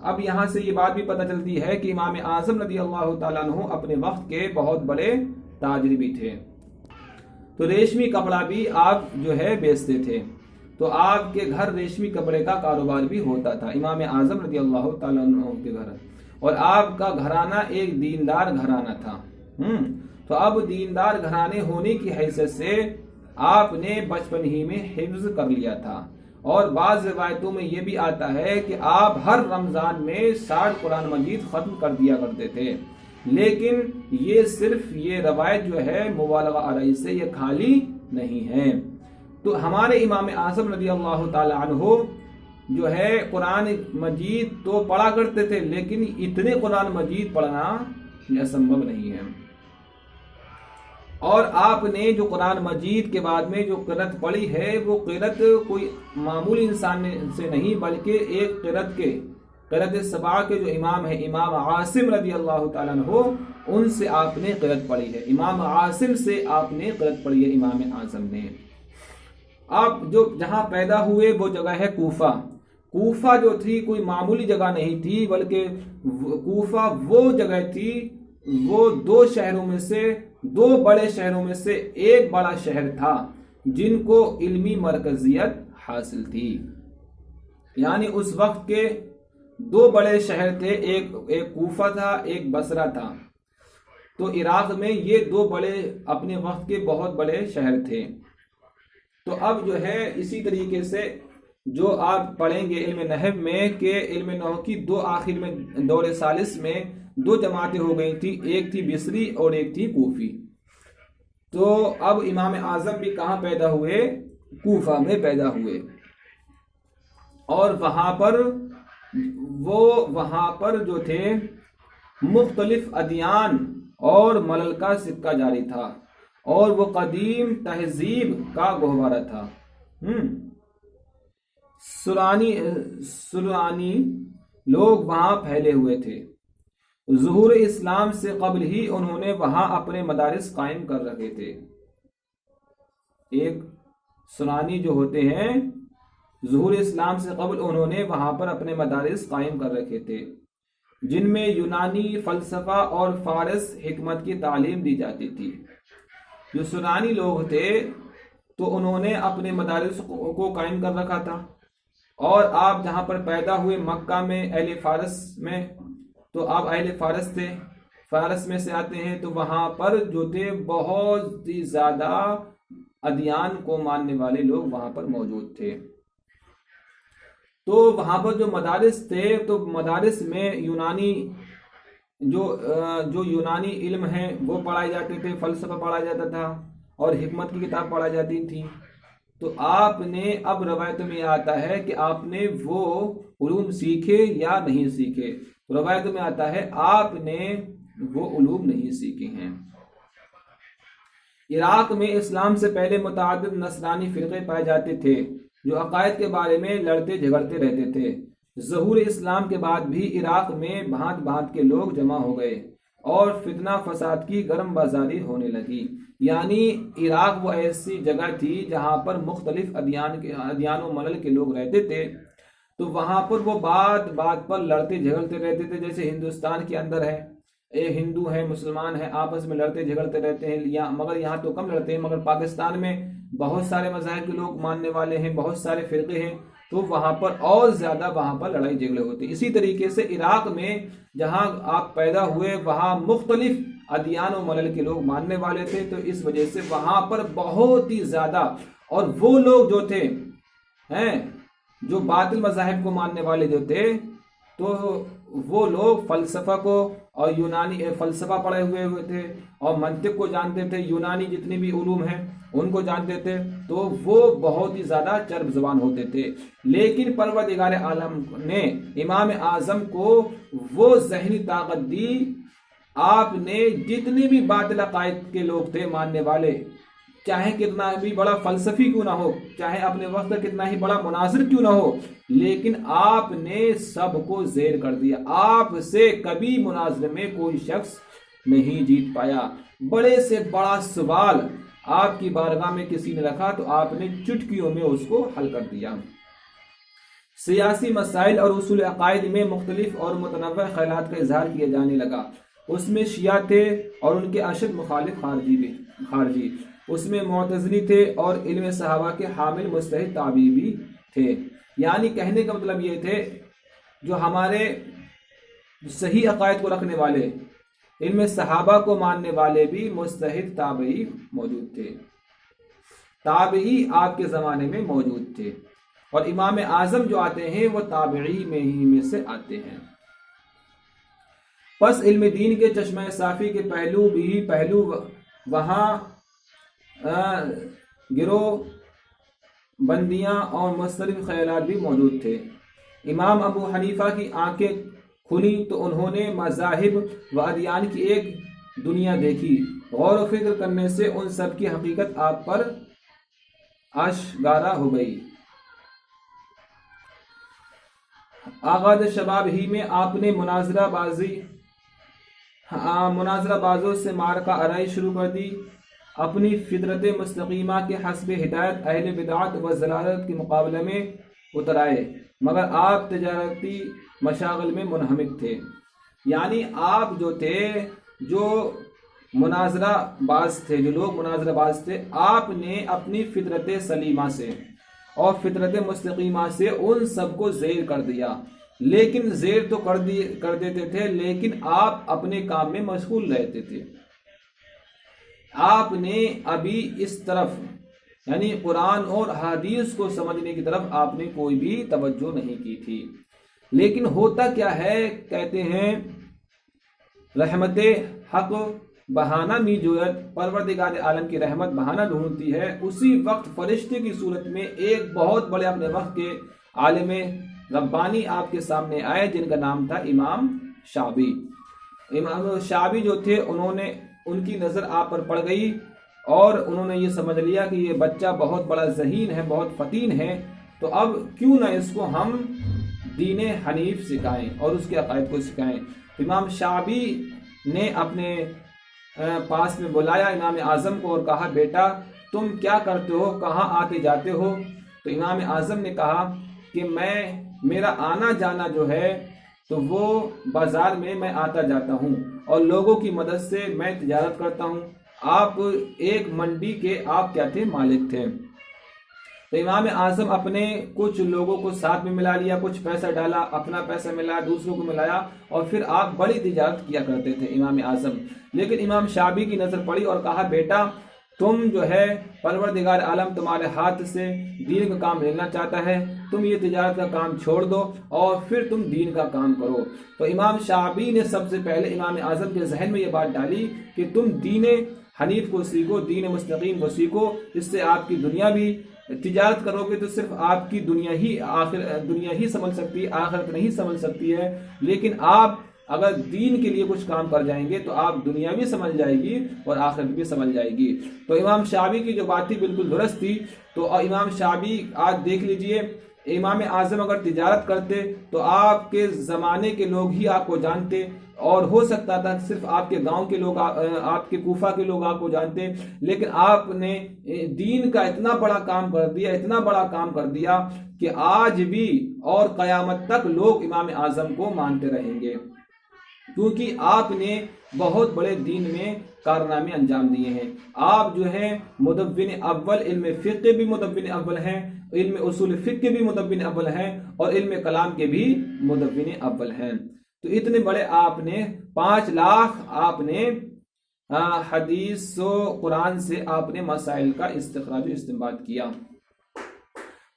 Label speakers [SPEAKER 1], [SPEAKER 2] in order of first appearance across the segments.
[SPEAKER 1] اب یہاں سے یہ بات بھی پتہ چلتی ہے کہ امام اعظم رضی اللہ تعالیٰ عنہ اپنے وقت کے بہت بڑے تاجر بھی تھے. تو ریشمی کپڑا بھی آپ جو ہے بیچتے تھے. تو آپ کے گھر ریشمی کپڑے کا کاروبار بھی ہوتا تھا امام اعظم رضی اللہ تعالیٰ عنہ کے گھر. اور آپ کا گھرانہ ایک دیندار گھرانہ تھا. تو اب دیندار گھرانے ہونے کی حیثیت سے آپ نے بچپن ہی میں حفظ کر لیا تھا. اور بعض روایتوں میں یہ بھی آتا ہے کہ آپ ہر رمضان میں 60 قرآن مجید ختم کر دیا کرتے تھے. لیکن یہ صرف یہ روایت جو ہے مبالغہ آرائی سے یہ خالی نہیں ہے. تو ہمارے امام اعظم رضی اللہ تعالی عنہ جو ہے قرآن مجید تو پڑھا کرتے تھے، لیکن اتنے قرآن مجید پڑھنا یہ اسمبھو نہیں ہے. اور آپ نے جو قرآن مجید کے بعد میں جو قرأت پڑھی ہے وہ قرأت کوئی معمولی انسان سے نہیں، بلکہ ایک قرأت سبع کے جو امام ہے امام عاصم رضی اللہ تعالیٰ عنہ، ان سے آپ نے قرأت پڑھی ہے. امام عاصم سے آپ نے قرأت پڑھی ہے امام اعظم نے. آپ جو جہاں پیدا ہوئے وہ جگہ ہے کوفہ. کوفہ جو تھی کوئی معمولی جگہ نہیں تھی، بلکہ کوفہ وہ جگہ تھی، وہ دو بڑے شہروں میں سے ایک بڑا شہر تھا جن کو علمی مرکزیت حاصل تھی. یعنی اس وقت کے دو بڑے شہر تھے، ایک کوفہ تھا، ایک بصرہ تھا. تو عراق میں یہ دو بڑے اپنے وقت کے بہت بڑے شہر تھے. تو اب جو ہے اسی طریقے سے جو آپ پڑھیں گے علم نحو میں کہ علم نحو کی دو آخر میں دور ثالث میں دو جماعتیں ہو گئی تھی، ایک تھی بصری اور ایک تھی کوفی. تو اب امام اعظم بھی کہاں پیدا ہوئے؟ کوفہ میں پیدا ہوئے. اور وہاں پر جو تھے مختلف ادیان اور ملل کا سکہ جاری تھا، اور وہ قدیم تہذیب کا گہوارہ تھا. سرانی لوگ وہاں پھیلے ہوئے تھے. ظہور اسلام سے قبل ہی انہوں نے وہاں اپنے مدارس قائم کر رکھے تھے. ایک سرانی جو ہوتے ہیں ظہور اسلام سے قبل انہوں نے وہاں پر اپنے مدارس قائم کر رکھے تھے، جن میں یونانی فلسفہ اور فارس حکمت کی تعلیم دی جاتی تھی. جو سرانی لوگ تھے تو انہوں نے اپنے مدارس کو قائم کر رکھا تھا. اور آپ جہاں پر پیدا ہوئے مکہ میں اہل فارس میں، تو آپ اہل فارس تھے، فارس میں سے آتے ہیں. تو وہاں پر جو تھے بہت ہی زیادہ ادیان کو ماننے والے لوگ وہاں پر موجود تھے. تو وہاں پر جو مدارس تھے تو مدارس میں یونانی جو یونانی علم ہیں وہ پڑھائے جاتے تھے، فلسفہ پڑھایا جاتا تھا اور حکمت کی کتاب پڑھائی جاتی تھی. تو آپ نے اب روایت میں آتا ہے کہ آپ نے وہ علوم سیکھے یا نہیں سیکھے. روایت میں آتا ہے آپ نے وہ علوم نہیں سیکھے ہیں. عراق میں اسلام سے پہلے متعدد نصرانی فرقے پائے جاتے تھے جو عقائد کے بارے میں لڑتے جھگڑتے رہتے تھے. ظہور اسلام کے بعد بھی عراق میں بھانت بھانت کے لوگ جمع ہو گئے اور فتنہ فساد کی گرم بازاری ہونے لگی. یعنی عراق وہ ایسی جگہ تھی جہاں پر مختلف ادیان و ملل کے لوگ رہتے تھے. تو وہاں پر وہ بات بات پر لڑتے جھگڑتے رہتے تھے. جیسے ہندوستان کے اندر ہے، ہندو ہیں مسلمان ہیں آپس میں لڑتے جھگڑتے رہتے ہیں، مگر یہاں تو کم لڑتے ہیں. مگر پاکستان میں بہت سارے مذاہب کے لوگ ماننے والے ہیں، بہت سارے فرقے ہیں، تو وہاں پر اور زیادہ وہاں پر لڑائی جھگڑے ہوتے ہیں. اسی طریقے سے عراق میں جہاں آپ پیدا ہوئے وہاں مختلف ادیان و ملل کے لوگ ماننے والے تھے. تو اس وجہ سے وہاں پر بہت ہی زیادہ، اور وہ لوگ جو تھے جو باطل مذاہب کو ماننے والے جو تھے تو وہ لوگ فلسفہ کو اور یونانی فلسفہ پڑھے ہوئے تھے اور منطق کو جانتے تھے، یونانی جتنی بھی علوم ہیں ان کو جانتے تھے. تو وہ بہت ہی زیادہ چرب زبان ہوتے تھے. لیکن پروردگار عالم نے امام اعظم کو وہ ذہنی طاقت دی. آپ نے جتنے بھی باطل عقائد کے لوگ تھے ماننے والے، چاہے کتنا بھی بڑا فلسفی کیوں نہ ہو، چاہے اپنے وقت کتنا ہی بڑا مناظر کیوں نہ ہو، لیکن آپ نے سب کو زیر کر دیا. آپ سے کبھی مناظر میں کوئی شخص نہیں جیت پایا. بڑے سے بڑا سوال آپ کی بارگاہ میں کسی نے رکھا تو آپ نے چٹکیوں میں اس کو حل کر دیا. سیاسی مسائل اور اصول عقائد میں مختلف اور متنوع خیالات کا اظہار کیا جانے لگا۔ اس میں شیعہ تھے اور ان کے اشد مخالف خارجی، اس میں معتزلی تھے اور علم صحابہ کے حامل مجتہد تابعی بھی تھے۔ یعنی کہنے کا مطلب یہ تھے جو ہمارے صحیح عقائد کو رکھنے والے، علم صحابہ کو ماننے والے بھی مجتہد تابعی موجود تھے، تابعی آپ کے زمانے میں موجود تھے، اور امام اعظم جو آتے ہیں وہ تابعی میں سے آتے ہیں۔ پس علم دین کے چشمہ صافی کے پہلو وہاں گروہ بندیاں اور مختلف خیالات بھی موجود تھے۔ امام ابو حنیفہ کی آنکھیں کھلی تو انہوں نے مذاہب و ادیان کی ایک دنیا دیکھی، غور و فکر کرنے سے ان سب کی حقیقت آپ پر آشکارا ہو گئی۔ آغاز شباب ہی میں آپ نے مناظرہ بازوں سے معرکہ آرائی شروع کر دی، اپنی فطرت مستقیمہ کے حسب ہدایت اہل بدعت و ضلالت کے مقابلے میں اتر آئے، مگر آپ تجارتی مشاغل میں منہمک تھے۔ یعنی آپ جو تھے، جو مناظرہ باز تھے، جو لوگ مناظرہ باز تھے، آپ نے اپنی فطرت سلیمہ سے اور فطرت مستقیمہ سے ان سب کو زیر کر دیا، لیکن زیر تو کر دیتے تھے، لیکن آپ اپنے کام میں مشغول رہتے تھے۔ آپ نے ابھی اس طرف یعنی قرآن اور حدیث کو سمجھنے کی طرف آپ نے کوئی بھی توجہ نہیں کی تھی۔ لیکن ہوتا کیا ہے، کہتے ہیں رحمت حق بہانہ می جویت، پروردگار عالم کی رحمت بہانہ ڈھونڈتی ہے۔ اسی وقت فرشتے کی صورت میں ایک بہت بڑے اپنے وقت کے عالم ربانی آپ کے سامنے آئے، جن کا نام تھا امام شعبی۔ امام شعبی جو تھے، ان کی نظر آپ پر پڑ گئی اور انہوں نے یہ سمجھ لیا کہ یہ بچہ بہت بڑا ذہین ہے، بہت فطین ہے، تو اب کیوں نہ اس کو ہم دین حنیف سکھائیں اور اس کے عقائد کو سکھائیں۔ امام شعبی نے اپنے پاس میں بلایا امام اعظم کو اور کہا، بیٹا تم کیا کرتے ہو، کہاں آتے جاتے ہو؟ تو امام اعظم نے کہا کہ میرا آنا جانا جو ہے تو وہ بازار میں آتا جاتا ہوں اور لوگوں کی مدد سے میں تجارت کرتا ہوں۔ آپ ایک منڈی کے آپ کیا تھے، مالک تھے۔ تو امام اعظم اپنے کچھ لوگوں کو ساتھ میں ملا لیا، کچھ پیسہ ڈالا، اپنا پیسہ ملا، دوسروں کو ملایا، اور پھر آپ بڑی تجارت کیا کرتے تھے امام اعظم۔ لیکن امام شعبی کی نظر پڑی اور کہا، بیٹا تم جو ہے پروردگار عالم تمہارے ہاتھ سے دین کا کام لینا چاہتا ہے، تم یہ تجارت کا کام چھوڑ دو اور پھر تم دین کا کام کرو۔ تو امام شعبی نے سب سے پہلے امام اعظم کے ذہن میں یہ بات ڈالی کہ تم دین حنیف کو سیکھو، دین مستقیم کو سیکھو، اس سے آپ کی دنیا بھی، تجارت کرو گے تو صرف آپ کی دنیا ہی سنبھل سکتی ہے، آخرت نہیں سنبھل سکتی ہے۔ لیکن آپ اگر دین کے لیے کچھ کام کر جائیں گے تو آپ دنیا بھی سنبھل جائے گی اور آخرت بھی سنبھل جائے گی۔ تو امام شعبی کی جو بات تھی بالکل درست تھی۔ تو امام شعبی آج دیکھ لیجئے، امام اعظم اگر تجارت کرتے تو آپ کے زمانے کے لوگ ہی آپ کو جانتے، اور ہو سکتا تھا صرف آپ کے گاؤں کے لوگ، آپ کے کوفہ کے لوگ آپ کو جانتے، لیکن آپ نے دین کا اتنا بڑا کام کر دیا کہ آج بھی اور قیامت تک لوگ امام اعظم کو مانتے رہیں گے، کیونکہ آپ نے بہت بڑے دین میں کارنامے انجام دیے ہیں۔ آپ جو ہیں مدون اول، علم فقہ بھی مدون اول ہیں، علم اصول فقہ بھی مدون اول ہیں، اور علم کلام کے بھی مدون اول ہیں۔ تو اتنے بڑے آپ نے 5 لاکھ آپ نے حدیث و قرآن سے آپ نے مسائل کا استخراج و استنباط کیا۔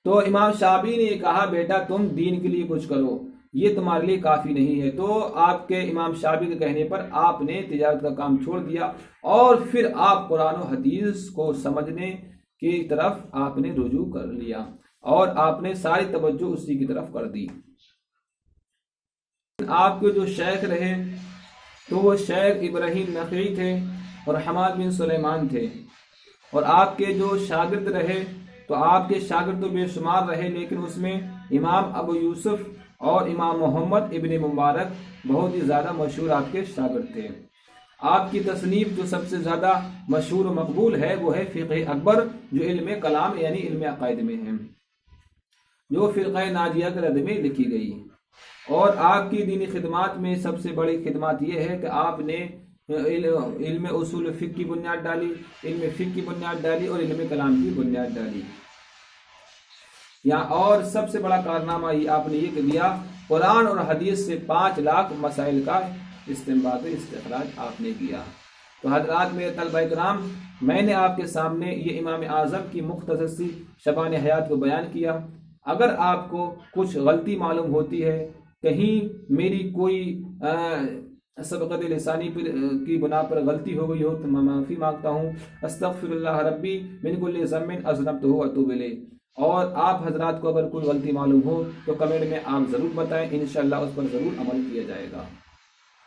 [SPEAKER 1] تو امام شعبی نے یہ کہا، بیٹا تم دین کے لیے کچھ کرو، یہ تمہارے لیے کافی نہیں ہے۔ تو آپ کے امام شعبی کے کہنے پر آپ نے تجارت کا کام چھوڑ دیا اور پھر آپ قرآن و حدیث کو سمجھنے کی طرف آپ نے رجوع کر لیا اور آپ نے ساری توجہ اسی کی طرف کر دی۔ آپ کے جو شیخ رہے تو وہ شیخ ابراہیم نخعی تھے اور حماد بن سلیمان تھے، اور آپ کے جو شاگرد رہے تو آپ کے شاگرد تو بے شمار رہے، لیکن اس میں امام ابو یوسف اور امام محمد ابن مبارک بہت ہی زیادہ مشہور آپ کے شاگرد تھے۔ آپ کی تصنیف جو سب سے زیادہ مشہور و مقبول ہے وہ ہے فقہ اکبر، جو علم کلام یعنی علم عقائد میں ہے۔ جو فرقہ ناجیہ کے رد میں لکھی گئی۔ اور آپ کی دینی خدمات میں سب سے بڑی خدمات یہ ہے کہ آپ نے علم اصول فقہ کی بنیاد ڈالی، علم فقہ کی بنیاد ڈالی اور علم کلام کی بنیاد ڈالی۔ اور سب سے بڑا کارنامہ یہ آپ نے یہ دیا، قرآن اور حدیث سے 5 لاکھ مسائل کا استنباط و استخراج آپ نے کیا۔ تو حضرات میرے طلبہ کرام، میں نے آپ کے سامنے یہ امام اعظم کی مختصر سی شبان حیات کو بیان کیا۔ اگر آپ کو کچھ غلطی معلوم ہوتی ہے، کہیں میری کوئی سبقت لسانی کی بنا پر غلطی ہو گئی ہو تو میں معافی مانگتا ہوں۔ استغفر اللہ ربی من کل ذنب اذنبتہ واتوب الیہ۔ اور آپ حضرات کو اگر کوئی غلطی معلوم ہو تو کمنٹ میں آپ ضرور بتائیں، انشاءاللہ اس پر ضرور عمل کیا جائے گا۔